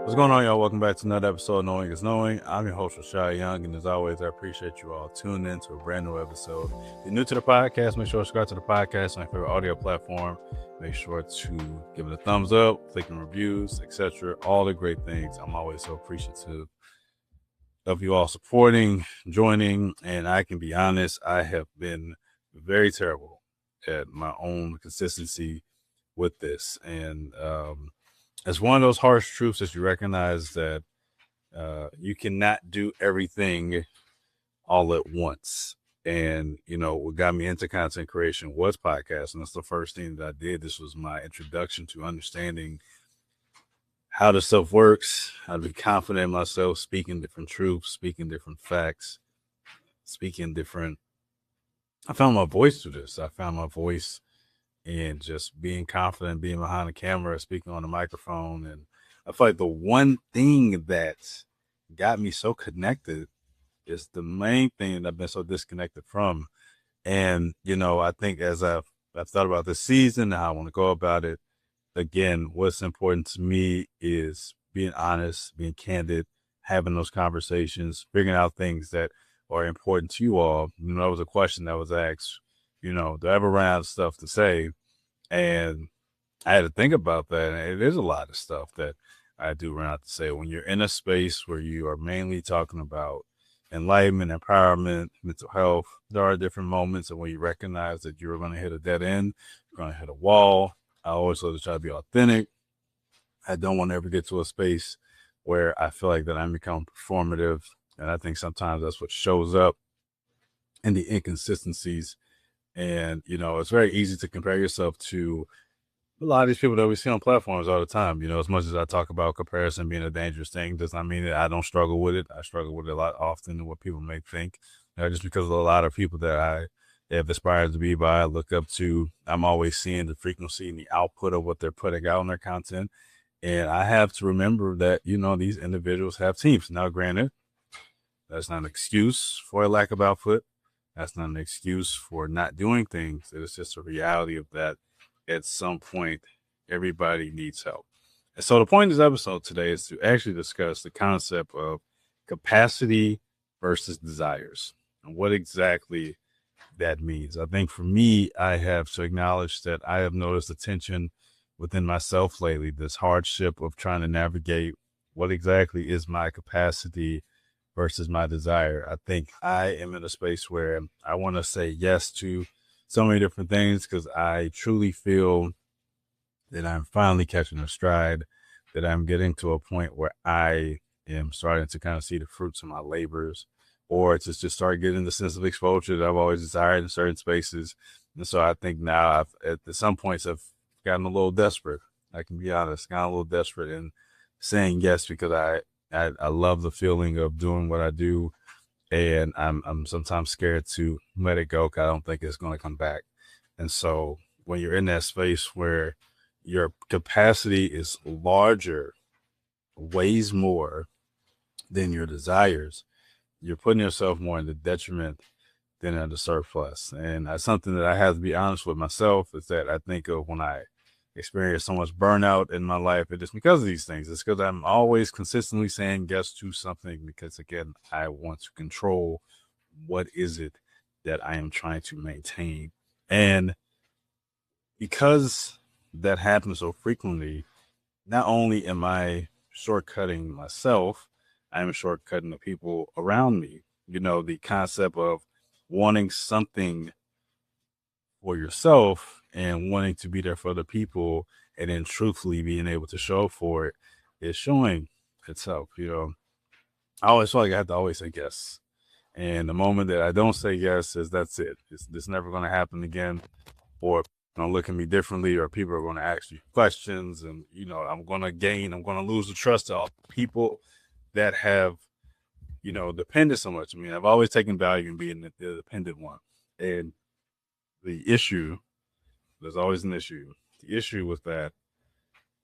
What's going on, y'all? Welcome back to another episode of Knowing is Knowing. I'm your host, Rashad Young, and as always, I appreciate you all tuning in to a brand new episode. If you're new to the podcast, make sure to subscribe to the podcast on your favorite audio platform. Make sure to give it a thumbs up, clicking reviews, etc. All the great things. I'm always so appreciative of you all supporting, joining, and I can be honest, I have been very terrible at my own consistency with this. And it's one of those harsh truths that you recognize that you cannot do everything all at once. And, what got me into content creation was podcasting. That's the first thing that I did. This was my introduction to understanding how the stuff works, how to be confident in myself, speaking different truths, speaking different facts, I found my voice through this. I found my voice and just being confident, being behind the camera, speaking on the microphone. And I feel like the one thing that got me so connected is the main thing that I've been so disconnected from. And, I think as I've thought about this season and how I want to go about it, again, what's important to me is being honest, being candid, having those conversations, figuring out things that are important to you all. That was a question that was asked, do I ever run out of stuff to say? And I had to think about that. And it is a lot of stuff that I do run out to say. When you're in a space where you are mainly talking about enlightenment, empowerment, mental health, there are different moments and when you recognize that you're going to hit a dead end, you're going to hit a wall. I always love to try to be authentic. I don't want to ever get to a space where I feel like that I'm becoming performative. And I think sometimes that's what shows up in the inconsistencies. And, it's very easy to compare yourself to a lot of these people that we see on platforms all the time. As much as I talk about comparison being a dangerous thing, does not mean that I don't struggle with it. I struggle with it a lot often than what people may think. Just because of a lot of people that I have aspired to be by, I look up to, I'm always seeing the frequency and the output of what they're putting out in their content. And I have to remember that, these individuals have teams. Now, granted, that's not an excuse for a lack of output. That's not an excuse for not doing things. It's just a reality of that. At some point, everybody needs help. And so the point of this episode today is to actually discuss the concept of capacity versus desires and what exactly that means. I think for me, I have to acknowledge that I have noticed a tension within myself lately, this hardship of trying to navigate what exactly is my capacity versus my desire. I think I am in a space where I want to say yes to so many different things because I truly feel that I'm finally catching a stride, that I'm getting to a point where I am starting to kind of see the fruits of my labors, or to just start getting the sense of exposure that I've always desired in certain spaces. And so I think now at some points I've gotten a little desperate. I can be honest, gotten a little desperate in saying yes because I love the feeling of doing what I do. And I'm sometimes scared to let it go because I don't think it's going to come back. And so when you're in that space where your capacity is larger, weighs more than your desires, you're putting yourself more in the detriment than in the surplus. And that's something that I have to be honest with myself is that I think of when I experience so much burnout in my life. It is because of these things. It's because I'm always consistently saying yes to something because, again, I want to control what is it that I am trying to maintain. And because that happens so frequently, not only am I shortcutting myself, I'm shortcutting the people around me. The concept of wanting something for yourself and wanting to be there for other people and then truthfully being able to show for it is showing itself. I always feel like I have to always say yes. And the moment that I don't say yes is that's it. It's never going to happen again, or going to look at me differently, or people are going to ask you questions, and I'm going to lose the trust of people that have depended so much. I mean, I've always taken value in being the dependent one, and there's always an issue. The issue with that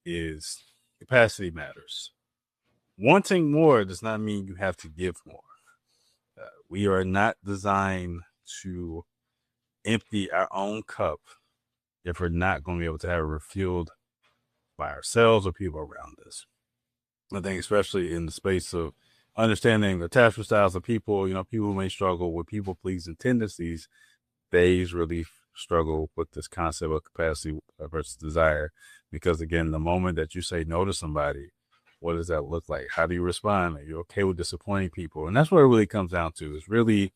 is capacity matters. Wanting more does not mean you have to give more. We are not designed to empty our own cup if we're not going to be able to have it refilled by ourselves or people around us. I think especially in the space of understanding the attachment styles of people, people may struggle with people pleasing tendencies. They really struggle with this concept of capacity versus desire. Because again, the moment that you say no to somebody, what does that look like? How do you respond? Are you okay with disappointing people? And that's what it really comes down to, is really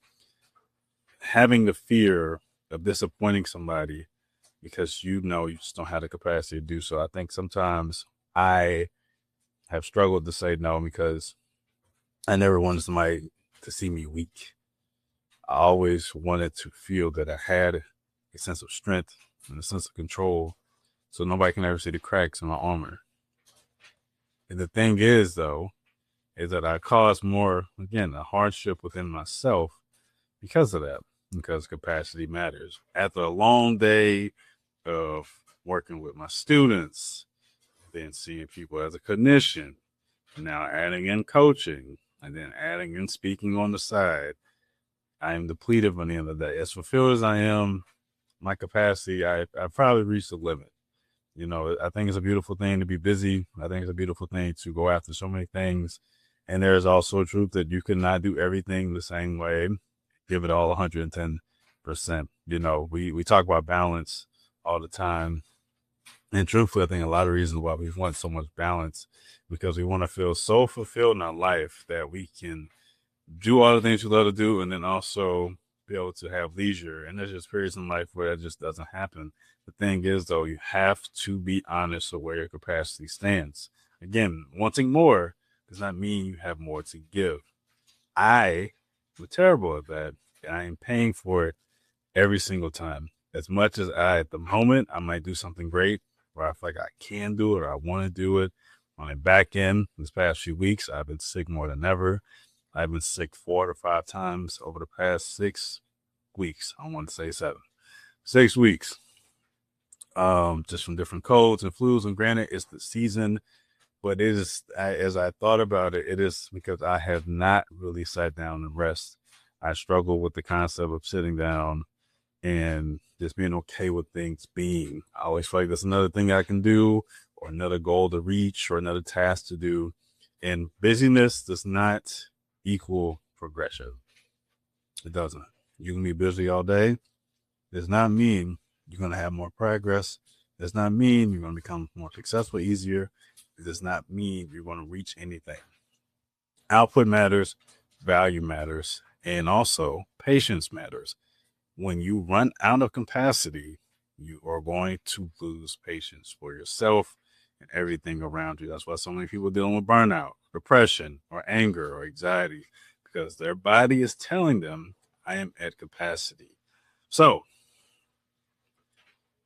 having the fear of disappointing somebody because you just don't have the capacity to do so. I think sometimes I have struggled to say no because I never wanted somebody to see me weak. I always wanted to feel that I had a sense of strength and a sense of control so nobody can ever see the cracks in my armor. And the thing is, though, is that I caused more, again, a hardship within myself because of that, because capacity matters. After a long day of working with my students, then seeing people as a clinician, now adding in coaching, and then adding in speaking on the side, I am depleted by the end of the day. As fulfilled as I am, my capacity, I probably reached the limit. I think it's a beautiful thing to be busy. I think it's a beautiful thing to go after so many things. And there's also a truth that you cannot do everything the same way, give it all 110%. We talk about balance all the time. And truthfully, I think a lot of reasons why we want so much balance, because we want to feel so fulfilled in our life that we can do all the things we love to do and then also be able to have leisure. And there's just periods in life where that just doesn't happen. The thing is, though, you have to be honest with where your capacity stands. Again, wanting more does not mean you have more to give. I am terrible at that, and I am paying for it every single time. As much as at the moment, I might do something great where I feel like I can do it or I want to do it. On the back end, this past few weeks, I've been sick more than ever. I've been sick 4 to 5 times over the past 6 weeks. I want to say 7. 6 weeks. Just from different colds and flus. And granted, it's the season, but it is, as I thought about it, it is because I have not really sat down and rest. I struggle with the concept of sitting down and just being okay with things being. I always feel like there's another thing I can do or another goal to reach or another task to do. And busyness does not equal progression. It doesn't. You can be busy all day. Does not mean you're going to have more progress. Does not mean you're going to become more successful easier. It does not mean you're going to reach anything. Output matters, value matters, and also patience matters. When you run out of capacity, you are going to lose patience for yourself and everything around you. That's why so many people are dealing with burnout, depression, or anger, or anxiety, because their body is telling them, I am at capacity. So,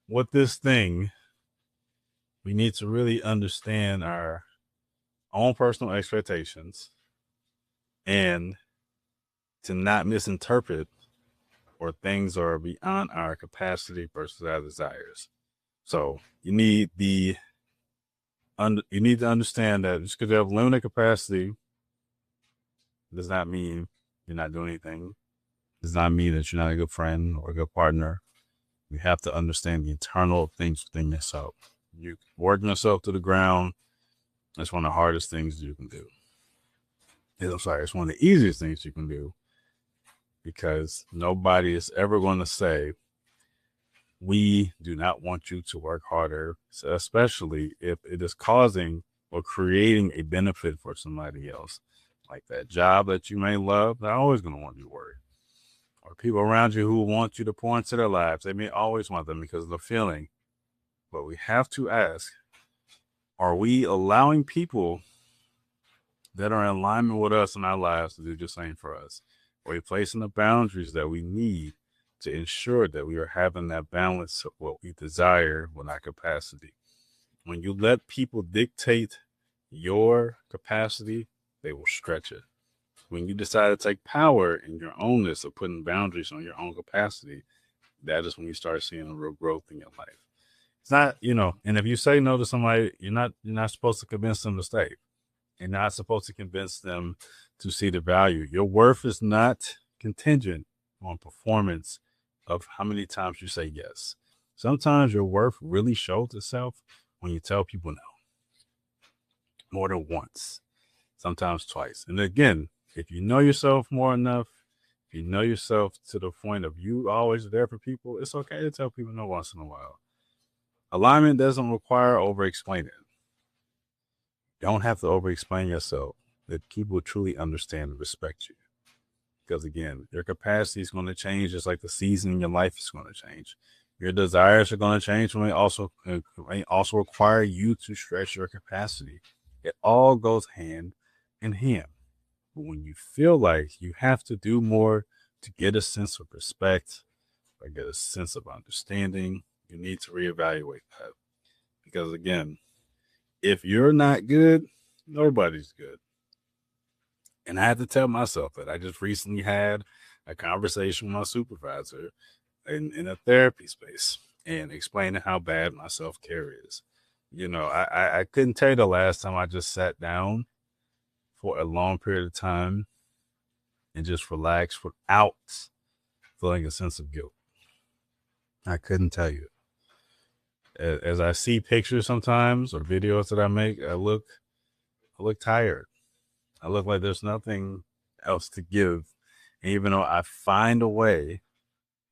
with this thing, we need to really understand our own personal expectations and to not misinterpret or things are beyond our capacity versus our desires. So you need to understand that just because you have limited capacity does not mean you're not doing anything. Does not mean that you're not a good friend or a good partner. You have to understand the internal things within yourself. You working yourself to the ground. That's one of the hardest things you can do. It's one of the easiest things you can do, because nobody is ever going to say, we do not want you to work harder, especially if it is causing or creating a benefit for somebody else. Like that job that you may love, they're always going to want you to work. Or people around you who want you to pour into their lives, they may always want them because of the feeling. But we have to ask, are we allowing people that are in alignment with us in our lives to do the same for us? Are we placing the boundaries that we need to ensure that we are having that balance of what we desire with our capacity? When you let people dictate your capacity, they will stretch it. When you decide to take power in your ownness of putting boundaries on your own capacity, that is when you start seeing a real growth in your life. It's not, and if you say no to somebody, you're not supposed to convince them to stay. You're not supposed to convince them to see the value. Your worth is not contingent on performance of how many times you say yes. Sometimes your worth really shows itself when you tell people no. more than once, sometimes twice. And again, if you know yourself more enough, if you know yourself to the point of you always there for people, it's okay to tell people no once in a while. Alignment doesn't require over-explaining. You don't have to over-explain yourself. That people truly understand and respect you. Because again, your capacity is going to change just like the season in your life is going to change. Your desires are going to change when they also require you to stretch your capacity. It all goes hand in hand. But when you feel like you have to do more to get a sense of respect or get a sense of understanding, you need to reevaluate that. Because again, if you're not good, nobody's good. And I had to tell myself that. I just recently had a conversation with my supervisor in a therapy space and explaining how bad my self-care is. You know, I couldn't tell you the last time I just sat down for a long period of time and just relaxed without feeling a sense of guilt. I couldn't tell you. As I see pictures sometimes or videos that I make, I look tired. I look like there's nothing else to give. And even though I find a way,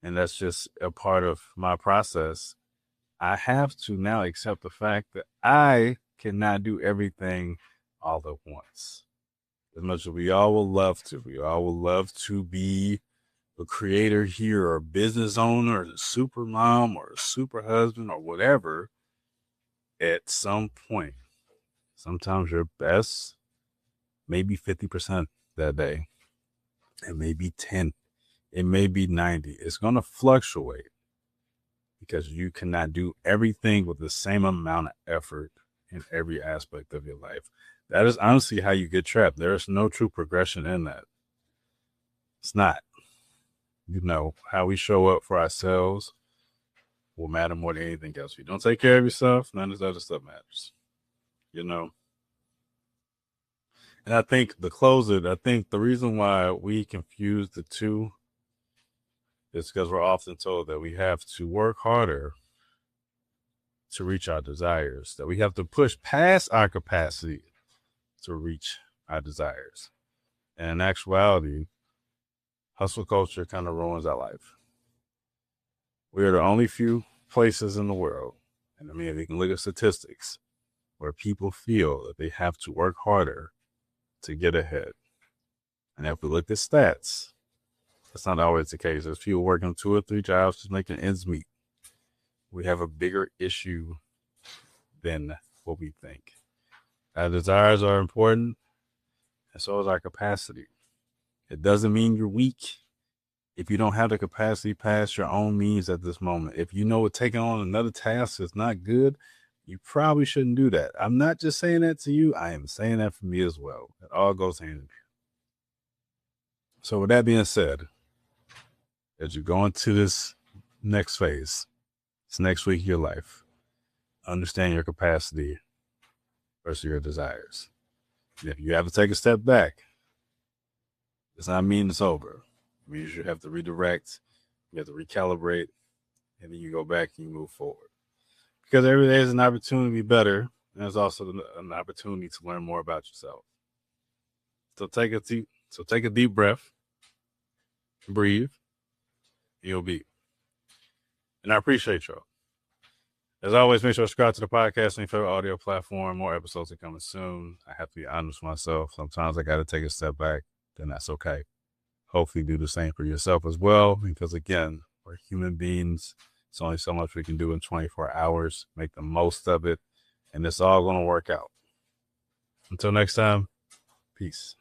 and that's just a part of my process, I have to now accept the fact that I cannot do everything all at once. As much as we all will love to, we all will love to be a creator here or a business owner or a super mom or a super husband or whatever. At some point, sometimes your best maybe 50% that day. It may be 10. It may be 90. It's going to fluctuate because you cannot do everything with the same amount of effort in every aspect of your life. That is honestly how you get trapped. There is no true progression in that. It's not. You know, how we show up for ourselves will matter more than anything else. If you don't take care of yourself, none of this other stuff matters. You know? And I think the reason why we confuse the two is because we're often told that we have to work harder to reach our desires, that we have to push past our capacity to reach our desires. And in actuality, hustle culture kind of ruins our life. We are the only few places in the world, and I mean, we can look at statistics, where people feel that they have to work harder to get ahead. And if we look at stats, that's not always the case. There's people working 2 or 3 jobs just making ends meet. We have a bigger issue than what we think. Our desires are important, and so is our capacity. It doesn't mean you're weak if you don't have the capacity past your own means at this moment. If you know taking on another task is not good, you probably shouldn't do that. I'm not just saying that to you. I am saying that for me as well. It all goes hand in hand. So with that being said, as you go into this next phase, this next week of your life, understand your capacity versus your desires. And if you have to take a step back, does not mean it's over. It means you have to redirect, you have to recalibrate, and then you go back and you move forward. Because every day is an opportunity to be better, and there's also an opportunity to learn more about yourself. So take a deep breath, breathe, and you'll be. And I appreciate y'all. As always, make sure to subscribe to the podcast on your favorite audio platform. More episodes are coming soon. I have to be honest with myself. Sometimes I got to take a step back, then that's okay. Hopefully do the same for yourself as well, because again, we're human beings. It's only so much we can do in 24 hours. Make the most of it, and it's all going to work out. Until next time, peace.